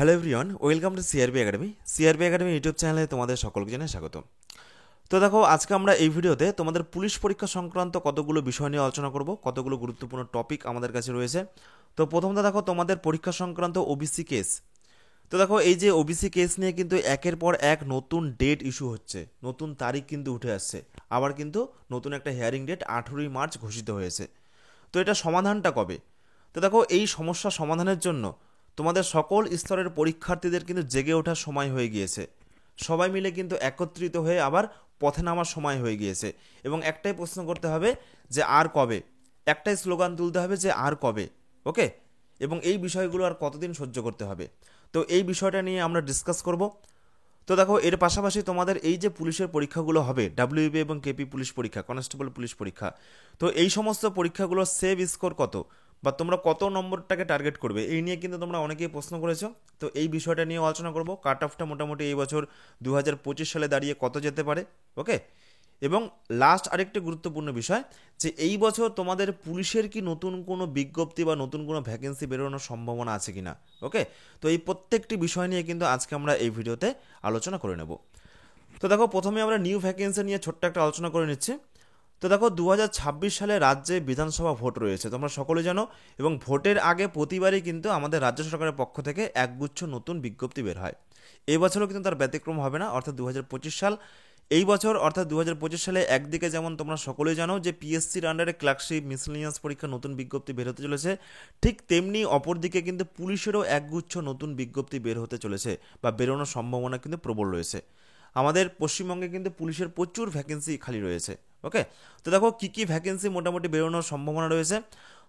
Hello everyone, welcome to CRB academy. CRB academy YouTube চ্যানেলে তোমাদের সকলকে জানাই স্বাগত। তো দেখো, আজকে আমরা এই ভিডিওতে তোমাদের পুলিশ পরীক্ষা সংক্রান্ত কতগুলো বিষয় নিয়ে আলোচনা করব, কতগুলো গুরুত্বপূর্ণ টপিক আমাদের কাছে রয়েছে। তো প্রথমত দেখো, তোমাদের পরীক্ষা সংক্রান্ত ওবিসি কেস। তো দেখো, এই যে ওবিসি কেস নিয়ে কিন্তু একের পর এক নতুন ডেট ইস্যু হচ্ছে, নতুন তারিখ কিন্তু উঠে আসছে। আবার কিন্তু নতুন একটা হিয়ারিং ডেট 18ই মার্চ ঘোষিত হয়েছে। তো এটা সমাধানটা কবে? তো দেখো, এই সমস্যা সমাধানের জন্য তোমাদের সকল স্তরের পরীক্ষার্থীদের কিন্তু জেগে ওঠার সময় হয়ে গিয়েছে। সবাই মিলে কিন্তু একত্রিত হয়ে আবার পথে নামার সময় হয়ে গিয়েছে। এবং একটাই প্রশ্ন করতে হবে যে আর কবে, একটাই স্লোগান তুলতে হবে যে আর কবে। ওকে, এবং এই বিষয়গুলো আর কতদিন সহ্য করতে হবে, তো এই বিষয়টা নিয়ে আমরা ডিসকাস করব। তো দেখো, এর পাশাপাশি তোমাদের এই যে পুলিশের পরীক্ষাগুলো হবে, ডাব্লিউবি এবং কেপি পুলিশ পরীক্ষা, কনস্টেবল পুলিশ পরীক্ষা, তো এই সমস্ত পরীক্ষাগুলো সেভ স্কোর কত, বা তোমরা কত নম্বরটাকে টার্গেট করবে, এই নিয়ে কিন্তু তোমরা অনেকেই প্রশ্ন করেছো। তো এই বিষয়টা নিয়ে আলোচনা করব। কাট অফটা মোটামুটি এই বছর 2025 সালে দাঁড়িয়ে কত যেতে পারে। ওকে, এবং লাস্ট আরেকটি গুরুত্বপূর্ণ বিষয়, যে এই বছর তোমাদের পুলিশের কি নতুন কোনো বিজ্ঞপ্তি বা নতুন কোনো ভ্যাকেন্সি বেরোনোর সম্ভাবনা আছে কিনা। ওকে, তো এই প্রত্যেকটি বিষয় নিয়ে কিন্তু আজকে আমরা এই ভিডিওতে আলোচনা করে নেব। তো দেখো, প্রথমে আমরা নিউ ভ্যাকেন্সি নিয়ে ছোট্ট একটা আলোচনা করে নিচ্ছি। তো দেখো, 2026 সালে রাজ্যে বিধানসভা ভোট রয়েছে, তোমরা সকলে জানো। এবং ভোটের আগে প্রতিবারই কিন্তু আমাদের রাজ্য সরকারের পক্ষ থেকে একগুচ্ছ নতুন বিজ্ঞপ্তি বের হয়। এই বছরও কিন্তু তার ব্যতিক্রম হবে না, অর্থাৎ 2025 সাল। এই বছর অর্থাৎ 2025 সালে একদিকে যেমন তোমরা সকলেই জানো যে পিএসসির আন্ডারে ক্লার্কশিপ মিসলিনিয়াস পরীক্ষা নতুন বিজ্ঞপ্তি বের হতে চলেছে, ঠিক তেমনি অপরদিকে কিন্তু পুলিশেরও একগুচ্ছ নতুন বিজ্ঞপ্তি বের হতে চলেছে, বা বেরোনোর সম্ভাবনা কিন্তু প্রবল রয়েছে। আমাদের পশ্চিমবঙ্গে কিন্তু পুলিশের প্রচুর ভ্যাকেন্সি খালি রয়েছে। ওকে, তো দেখো কী কী ভ্যাকেন্সি মোটামুটি বেরোনোর সম্ভাবনা রয়েছে।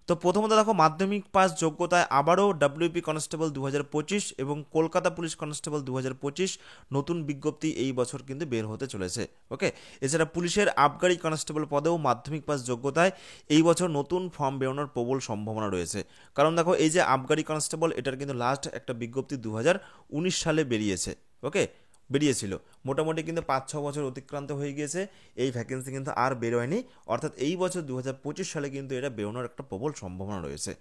তো প্রথমত দেখো, মাধ্যমিক পাস যোগ্যতায় আবারও ডাব্লিউপি কনস্টেবল 2025 এবং কলকাতা পুলিশ কনস্টেবল 2025 নতুন বিজ্ঞপ্তি এই বছর কিন্তু বের হতে চলেছে। ওকে, এছাড়া পুলিশের আবগারি কনস্টেবল পদেও মাধ্যমিক পাস যোগ্যতায় এই বছর নতুন ফর্ম বেরোনোর প্রবল সম্ভাবনা রয়েছে। কারণ দেখো, এই যে আবগারি কনস্টেবল, এটার কিন্তু লাস্ট একটা বিজ্ঞপ্তি 2019 সালে বেরিয়েছে। ওকে, বেরিয়েছিল, মোটামুটি কিন্তু 5-6 বছর অতিক্রান্ত হয়ে গিয়েছে, এই ভ্যাকেন্সি কিন্তু আর বেরোয়নি। অর্থাৎ এই বছর 2025 সালে কিন্তু এটা বেরোনোর একটা প্রবল সম্ভাবনা রয়েছে।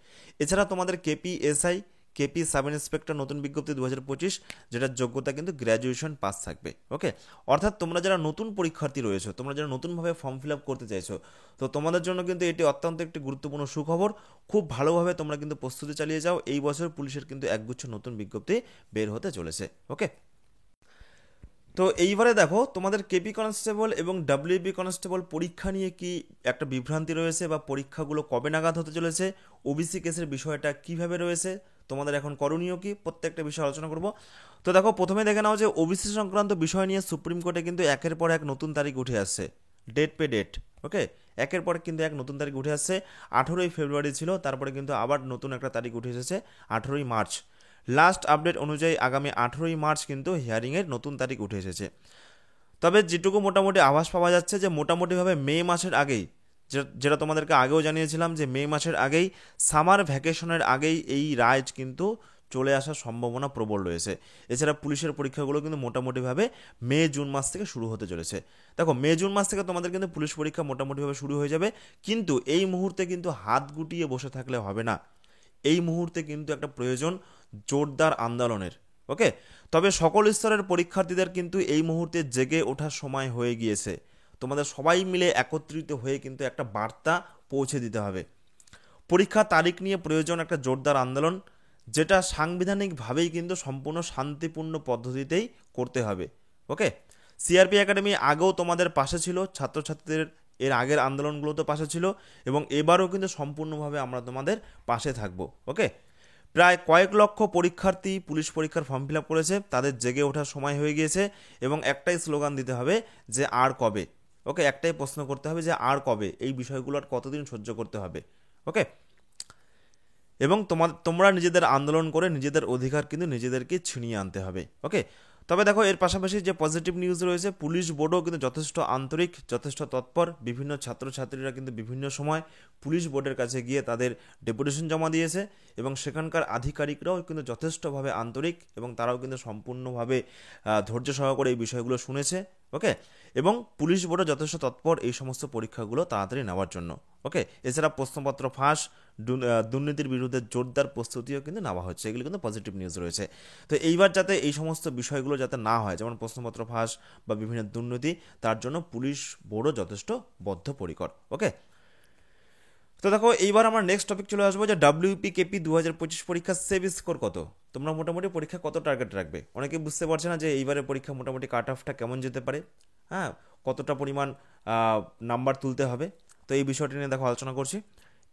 এছাড়া তোমাদের KP SI, KP sub inspector নতুন বিজ্ঞপ্তি 2025, যেটার যোগ্যতা কিন্তু গ্র্যাজুয়েশন পাস থাকবে। ওকে, অর্থাৎ তোমরা যারা নতুন পরীক্ষার্থী রয়েছো, তোমরা যারা নতুনভাবে ফর্ম ফিল আপ করতে চাইছো, তো তোমাদের জন্য কিন্তু এটি অত্যন্ত একটি গুরুত্বপূর্ণ সুখবর। খুব ভালোভাবে তোমরা কিন্তু প্রস্তুতি চালিয়ে যাও, এই বছর পুলিশের কিন্তু একগুচ্ছ নতুন বিজ্ঞপ্তি বের হতে চলেছে। ওকে, তো এইবারে দেখো, তোমাদের কেপি কনস্টেবল এবং ডাব্লিউবি কনস্টেবল পরীক্ষা নিয়ে কি একটা বিভ্রান্তি রয়েছে, বা পরীক্ষাগুলো কবে নাগাদ হতে চলেছে, ওবিসি কেসের বিষয়টা কিভাবে রয়েছে, তোমাদের এখন করণীয় কি, প্রত্যেকটা বিষয় আলোচনা করব। তো দেখো, প্রথমে দেখে নাও যে ওবিসি সংক্রান্ত বিষয় নিয়ে সুপ্রিম কোর্টে কিন্তু একের পর এক নতুন তারিখ উঠে আসছে, ডেট পে ডেট। ওকে, একের পর কিন্তু এক নতুন তারিখ উঠে আসছে। 18ই ফেব্রুয়ারি ছিল, তারপরে কিন্তু আবার নতুন একটা তারিখ উঠে এসেছে, 18ই মার্চ। লাস্ট আপডেট অনুযায়ী আগামী 18ই মার্চ কিন্তু হিয়ারিংয়ের নতুন তারিখ উঠে এসেছে। তবে যেটুকু মোটামুটি আভাস পাওয়া যাচ্ছে, যে মোটামুটিভাবে মে মাসের আগেই, যেটা তোমাদেরকে আগেও জানিয়েছিলাম, যে মে মাসের আগেই, সামার ভ্যাকেশনের আগেই এই রায় কিন্তু চলে আসার সম্ভাবনা প্রবল রয়েছে। এছাড়া পুলিশের পরীক্ষাগুলো কিন্তু মোটামুটিভাবে মে জুন মাস থেকে শুরু হতে চলেছে। দেখো, মে জুন মাস থেকে তোমাদের কিন্তু পুলিশ পরীক্ষা মোটামুটিভাবে শুরু হয়ে যাবে, কিন্তু এই মুহূর্তে কিন্তু হাত গুটিয়ে বসে থাকলে হবে না। এই মুহূর্তে কিন্তু একটা প্রয়োজন জোরদার আন্দোলনের। ওকে, তবে সকল স্তরের পরীক্ষার্থীদের কিন্তু এই মুহূর্তে জেগে ওঠার সময় হয়ে গিয়েছে। তোমাদের সবাই মিলে একত্রিত হয়ে কিন্তু একটা বার্তা পৌঁছে দিতে হবে। পরীক্ষা তারিখ নিয়ে প্রয়োজন একটা জোরদার আন্দোলন, যেটা সাংবিধানিকভাবেই কিন্তু সম্পূর্ণ শান্তিপূর্ণ পদ্ধতিতেই করতে হবে। ওকে, সিআরপি একাডেমি আগেও তোমাদের পাশে ছিল, ছাত্রছাত্রীদের এর আগের আন্দোলনগুলোতে পাশে ছিল, এবং এবারও কিন্তু সম্পূর্ণভাবে আমরা তোমাদের পাশে থাকবো। ওকে, প্রায় কয়েক লক্ষ পরীক্ষার্থী পুলিশ পরীক্ষার ফর্ম ফিল আপ করেছে, তাদের জেগে ওঠার সময় হয়ে গিয়েছে, এবং একটাই স্লোগান দিতে হবে যে আর কবে। ওকে, একটাই প্রশ্ন করতে হবে যে আর কবে, এই বিষয়গুলো আর কতদিন সহ্য করতে হবে। ওকে, এবং তোমরা নিজেদের আন্দোলন করে নিজেদের অধিকার কিন্তু নিজেদেরকে ছিনিয়ে আনতে হবে। ওকে, তবে দেখো, এর পাশাপাশি যে পজিটিভ নিউজ রয়েছে, পুলিশ বোর্ডও কিন্তু যথেষ্ট আন্তরিক, যথেষ্ট তৎপর। বিভিন্ন ছাত্রছাত্রীরা কিন্তু বিভিন্ন সময় পুলিশ বোর্ডের কাছে গিয়ে তাদের ডেপুটেশন জমা দিয়েছে, এবং সেখানকার আধিকারিকরাও কিন্তু যথেষ্টভাবে আন্তরিক, এবং তারাও কিন্তু সম্পূর্ণভাবে ধৈর্য সহকারে এই বিষয়গুলো শুনেছে। ওকে, এবং পুলিশ বোর্ডও যথেষ্ট তৎপর এই সমস্ত পরীক্ষাগুলো তাড়াতাড়ি নেওয়ার জন্য। ওকে, এছাড়া প্রশ্নপত্র ফাঁস, দুর্নীতির বিরুদ্ধে জোরদার প্রস্তুতিও কিন্তু নেওয়া হচ্ছে, এগুলো কিন্তু পজিটিভ নিউজ রয়েছে। তো এইবার যাতে এই সমস্ত বিষয়গুলো যাতে না হয়, যেমন প্রশ্নপত্র ফাঁস বা বিভিন্ন দুর্নীতি, তার জন্য পুলিশ বোর্ডও যথেষ্ট বদ্ধপরিকর। ওকে, তো দেখো এইবার আমরা নেক্সট টপিক চলে আসবো যে WPKP 2025 পরীক্ষার সেভ স্কোর কত। তোমরা মোটামুটি পরীক্ষা কত টার্গেট রাখবে? অনেকে বুঝতে পারছে না যে এইবারের পরীক্ষা মোটামুটি কাট অফটা কেমন যেতে পারে, হ্যাঁ, কতটা পরিমাণ নাম্বার তুলতে হবে। তো এই বিষয়টি নিয়ে দেখো আলোচনা করছি।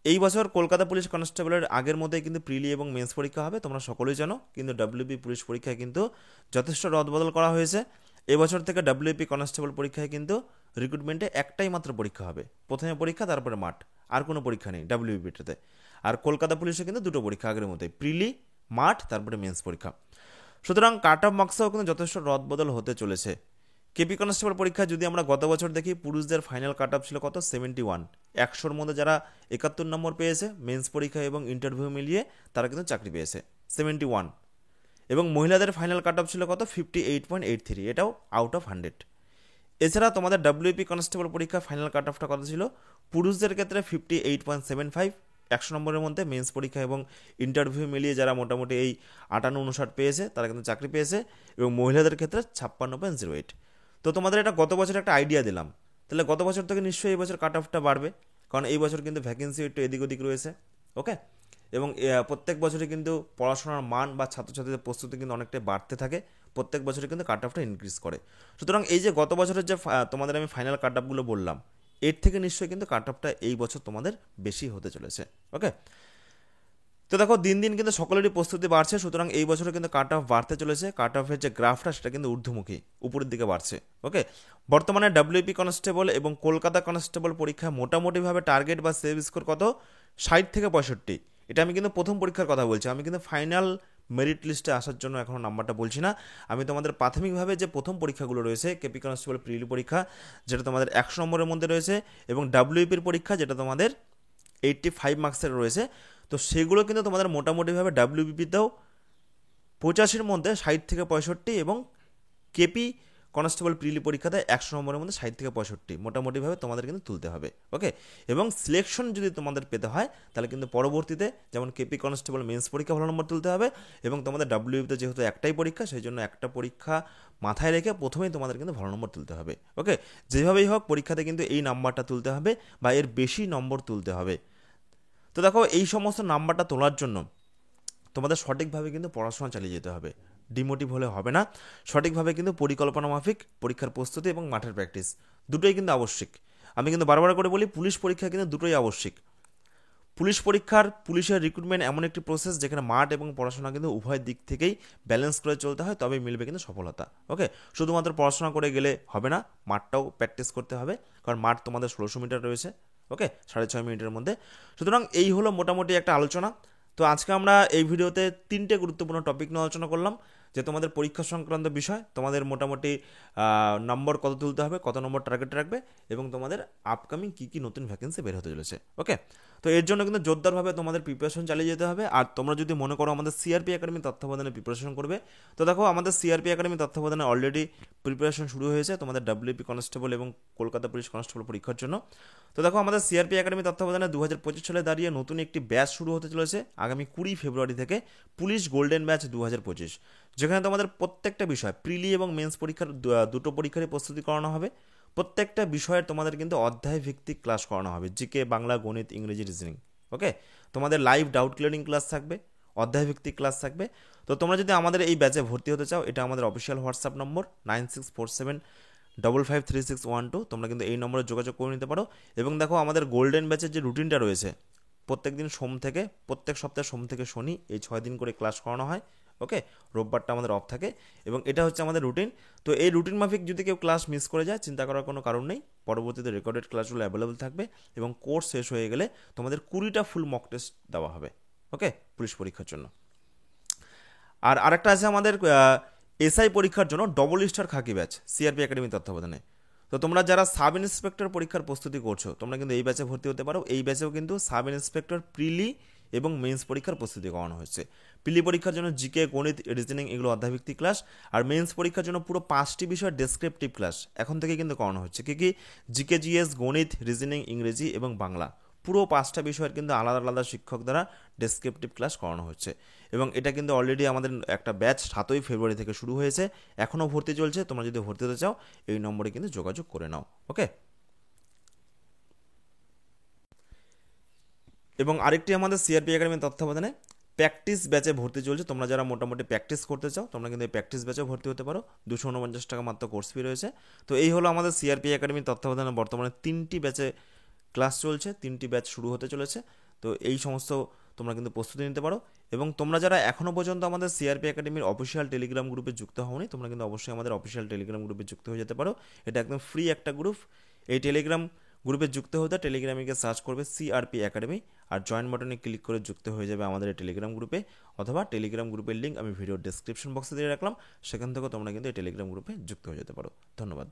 এই বছর কলকাতা পুলিশ কনস্টেবলের আগের মধ্যেই কিন্তু প্রিলি এবং মেন্স পরীক্ষা হবে, তোমরা সকলেই জানো। কিন্তু WP পুলিশ পরীক্ষায় কিন্তু যথেষ্ট রদবদল করা হয়েছে। এবছর থেকে WP কনস্টেবল পরীক্ষায় কিন্তু রিক্রুটমেন্টে একটাই মাত্র পরীক্ষা হবে, প্রথমে পরীক্ষা তারপরে মাঠ, আর কোনো পরীক্ষা নেই WPটাতে। আর কলকাতা পুলিশে কিন্তু দুটো পরীক্ষা আগের মতোই, প্রিলি মাঠ তারপরে মেন্স পরীক্ষা। সুতরাং কাট অফ মার্কসেও কিন্তু যথেষ্ট রদবদল হতে চলেছে। কেপি কনস্টেবল পরীক্ষা যদি আমরা গত বছর দেখি, পুরুষদের ফাইনাল কাট অফ ছিল কত? 71। 100-র মধ্যে যারা 71 নম্বর পেয়েছে মেন্স পরীক্ষা এবং ইন্টারভিউ মিলিয়ে, তারা কিন্তু চাকরি পেয়েছে 71। এবং মহিলাদের ফাইনাল কাট অফ ছিল কত? 58.83, এটাও আউট অফ 100। এছাড়া তোমাদের WP কনস্টেবল পরীক্ষা ফাইনাল কাট অফটা কত ছিল? পুরুষদের ক্ষেত্রে 58.75, 100 নম্বরের মধ্যে মেন্স পরীক্ষা এবং ইন্টারভিউ মিলিয়ে যারা মোটামুটি এই 58-59 পেয়েছে, তারা কিন্তু চাকরি পেয়েছে। এবং মহিলাদের ক্ষেত্রে 56.08। তো তোমাদের এটা গত বছর একটা আইডিয়া দিলাম, তাহলে গত বছর থেকে নিশ্চয়ই এই বছর কাট অফটা বাড়বে, কারণ এই বছর কিন্তু ভ্যাকেন্সি একটু এদিক ওদিক রয়েছে। ওকে, এবং প্রত্যেক বছরই কিন্তু পড়াশোনার মান বা ছাত্রছাত্রীদের প্রস্তুতি কিন্তু অনেকটাই বাড়তে থাকে, প্রত্যেক বছরই কিন্তু কাট অফটা ইনক্রিজ করে। সুতরাং এই যে গত বছরের যে তোমাদের আমি ফাইনাল কাট অফগুলো বললাম, এর থেকে নিশ্চয়ই কিন্তু কাট অফটা এই বছর তোমাদের বেশি হতে চলেছে। ওকে, তো দেখো দিন দিন কিন্তু সকলেরই প্রস্তুতি বাড়ছে, সুতরাং এই বছরে কিন্তু কাট অফ বাড়তে চলেছে। কাট অফের যে গ্রাফটা সেটা কিন্তু ঊর্ধ্বমুখী, উপরের দিকে বাড়ছে। ওকে, বর্তমানে WP কনস্টেবল এবং কলকাতা কনস্টেবল পরীক্ষায় মোটামুটিভাবে টার্গেট বা সেভ স্কোর কত? 60 থেকে 65। এটা আমি কিন্তু প্রথম পরীক্ষার কথা বলছি, আমি কিন্তু ফাইনাল মেরিট লিস্টে আসার জন্য এখনও নাম্বারটা বলছি না। আমি তোমাদের প্রাথমিকভাবে যে প্রথম পরীক্ষাগুলো রয়েছে, কেপি কনস্টেবল প্রিলি পরীক্ষা যেটা তোমাদের 100 নম্বরের মধ্যে রয়েছে, এবং WPর পরীক্ষা যেটা তোমাদের 85 মার্কসের রয়েছে, তো সেগুলো কিন্তু তোমাদের মোটামুটিভাবে WPতেও 85-র মধ্যে 60 থেকে 65, এবং কেপি কনস্টেবল প্রিলি পরীক্ষাতে 100 নম্বরের মধ্যে 60 থেকে 65 মোটামুটিভাবে তোমাদের কিন্তু তুলতে হবে। ওকে, এবং সিলেকশন যদি তোমাদের পেতে হয়, তাহলে কিন্তু পরবর্তীতে যেমন কেপি কনস্টেবল মেন্স পরীক্ষা ভালো নম্বর তুলতে হবে, এবং তোমাদের WPতে যেহেতু একটাই পরীক্ষা, সেই জন্য একটা পরীক্ষা মাথায় রেখে প্রথমেই তোমাদের কিন্তু ভালো নম্বর তুলতে হবে। ওকে, যেভাবেই হোক পরীক্ষাতে কিন্তু এই নাম্বারটা তুলতে হবে বা এর বেশি নম্বর তুলতে হবে। তো দেখো এই সমস্ত নাম্বারটা তোলার জন্য তোমাদের সঠিকভাবে কিন্তু পড়াশোনা চালিয়ে যেতে হবে, ডিমোটিভ হলে হবে না। সঠিকভাবে কিন্তু পরিকল্পনা মাফিক পরীক্ষার প্রস্তুতি এবং মাঠের প্র্যাকটিস দুটোই কিন্তু আবশ্যিক। আমি কিন্তু বারবার করে বলি, পুলিশ পরীক্ষা কিন্তু দুটোই আবশ্যিক। পুলিশের রিক্রুটমেন্ট এমন একটি প্রসেস যেখানে মাঠ এবং পড়াশোনা কিন্তু উভয় দিক থেকেই ব্যালেন্স করে চলতে হয়, তবেই মিলবে কিন্তু সফলতা। ওকে, শুধুমাত্র পড়াশোনা করে গেলে হবে না, মাঠটাও প্র্যাকটিস করতে হবে, কারণ মাঠ তোমাদের 1600 মিটার রয়েছে। ওকে, 6.5 মিনিটের মধ্যে। সুতরাং এই হলো মোটামুটি একটা আলোচনা। তো আজকে আমরা এই ভিডিওতে 3টে গুরুত্বপূর্ণ টপিক নিয়ে আলোচনা করলাম, যে তোমাদের পরীক্ষা সংক্রান্ত বিষয়, তোমাদের মোটামুটি নম্বর কত তুলতে হবে, কত নম্বর টার্গেট রাখবে, এবং তোমাদের আপকামিং কী কী নতুন ভ্যাকেন্সি বের হতে চলেছে। ওকে, তো এর জন্য কিন্তু জোরদারভাবে তোমাদের প্রিপারেশন চালিয়ে যেতে হবে। আর তোমরা যদি মনে করো আমাদের সিআরপি একাডেমি তত্ত্বাবধানে প্রিপারেশন করবে, তো দেখো আমাদের সিআরপি একাডেমি তত্ত্বাবধানে অলরেডি প্রিপারেশন শুরু হয়েছে তোমাদের WP কনস্টেবল এবং কলকাতা পুলিশ কনস্টেবল পরীক্ষার জন্য। তো দেখো আমাদের সিআরপি একাডেমি তত্ত্বাবধানে 2025 সালে দাঁড়িয়ে নতুন একটি ব্যাচ শুরু হতে চলেছে আগামী 20 ফেব্রুয়ারি থেকে, পুলিশ গোল্ডেন ব্যাচ 2025, যেখানে তোমাদের প্রত্যেকটা বিষয় প্রিলি এবং মেন্স পরীক্ষার দুটো পরীক্ষারই প্রস্তুতি করানো হবে। প্রত্যেকটা বিষয়ের তোমাদের কিন্তু অধ্যায় ভিত্তিক ক্লাস করানো হবে, জিকে, বাংলা, গণিত, ইংরেজি, রিজনিং। ওকে, তোমাদের লাইভ ডাউট ক্লিয়ারিং ক্লাস থাকবে, অধ্যায় ভিত্তিক ক্লাস থাকবে। তো তোমরা যদি আমাদের এই ব্যাচে ভর্তি হতে চাও, এটা আমাদের অফিসিয়াল হোয়াটসঅ্যাপ নম্বর 9647553612, তোমরা কিন্তু এই নম্বরে যোগাযোগ করে নিতে পারো। এবং দেখো আমাদের গোল্ডেন ব্যাচের যে রুটিনটা রয়েছে, প্রত্যেক সপ্তাহে সোম থেকে শনি এই 6 দিন করে ক্লাস করানো হয়। ওকে, রোববারটা আমাদের অফ থাকে, এবং এটা হচ্ছে আমাদের রুটিন। তো এই রুটিন মাফিক যদি কেউ ক্লাস মিস করে যায়, চিন্তা করার কোনো কারণ নেই, পরবর্তীতে রেকর্ডেড ক্লাসগুলো অ্যাভেলেবল থাকবে, এবং কোর্স শেষ হয়ে গেলে তোমাদের 20টা ফুল মক টেস্ট দেওয়া হবে। ওকে, পুলিশ পরীক্ষার জন্য। আর আরেকটা আছে আমাদের এসআই পরীক্ষার জন্য ডবল স্টার খাকি ব্যাচ, সিআরপি একাডেমি তত্ত্বাবধানে। তো তোমরা যারা সাব ইন্সপেক্টর পরীক্ষার প্রস্তুতি করছো, তোমরা কিন্তু এই ব্যাচে ভর্তি হতে পারো। এই ব্যাচেও কিন্তু সাব ইন্সপেক্টর প্রিলি এবং মেন্স পরীক্ষার প্রস্তুতি করানো হচ্ছে। প্রিলি পরীক্ষার জন্য জিকে, গণিত, রিজনিং এগুলো অধ্যায়ভিত্তিক ক্লাস। আর মেন্স পরীক্ষার জন্য পুরো 5টি বিষয় ডেসক্রিপটিভ ক্লাস এখন থেকে কিন্তু করানো হচ্ছে। কি জিকে, জিএস, গণিত, রিজনিং, ইংরেজি এবং বাংলা, পুরো 5টা বিষয়ের কিন্তু আলাদা আলাদা শিক্ষক দ্বারা ডেসক্রিপটিভ ক্লাস করানো হচ্ছে। এবং এটা কিন্তু অলরেডি আমাদের একটা ব্যাচ 7ই ফেব্রুয়ারি থেকে শুরু হয়েছে, এখনও ভর্তি চলছে। তোমরা যদি ভর্তি হতে চাও এই নম্বরে কিন্তু যোগাযোগ করে নাও। ওকে। এবং আরেকটি আমাদের সিআরপি একাডেমির তত্ত্বাবধানে প্র্যাকটিস ব্যাচে ভর্তি চলছে। তোমরা যারা মোটামুটি প্র্যাকটিস করতে চাও তোমরা কিন্তু এই প্র্যাকটিস ব্যাচে ভর্তি হতে পারো। 249 টাকা মাত্র কোর্স ফি রয়েছে। তো এই হলো আমাদের সিআরপি একাডেমির তত্ত্বাবধানে বর্তমানে 3টি ব্যাচে ক্লাস চলছে, 3টি ব্যাচ শুরু হতে চলেছে। তো এই সমস্ত তোমরা কিন্তু প্রস্তুতি নিতে পারো। এবং তোমরা যারা এখনও পর্যন্ত আমাদের সিআরপি একাডেমির অফিসিয়াল টেলিগ্রাম গ্রুপে যুক্ত হওনি, তোমরা কিন্তু অবশ্যই আমাদের অফিসিয়াল টেলিগ্রাম গ্রুপে যুক্ত হয়ে যেতে পারো। এটা একদম ফ্রি একটা গ্রুপ। এই টেলিগ্রাম গ্রুপে যুক্ত হতে টেলিগ্রামে গিয়ে সার্চ করবে সিআরপি একাডেমি, আর জয়েন বাটনে ক্লিক করে যুক্ত হয়ে যাবে আমাদের এই টেলিগ্রাম গ্রুপে। অথবা টেলিগ্রাম গ্রুপের লিঙ্ক আমি ভিডিওর ডেসক্রিপশন বক্সে দিয়ে রাখলাম, সেখান থেকে তোমরা কিন্তু এই টেলিগ্রাম গ্রুপে যুক্ত হয়ে যেতে পারো। ধন্যবাদ।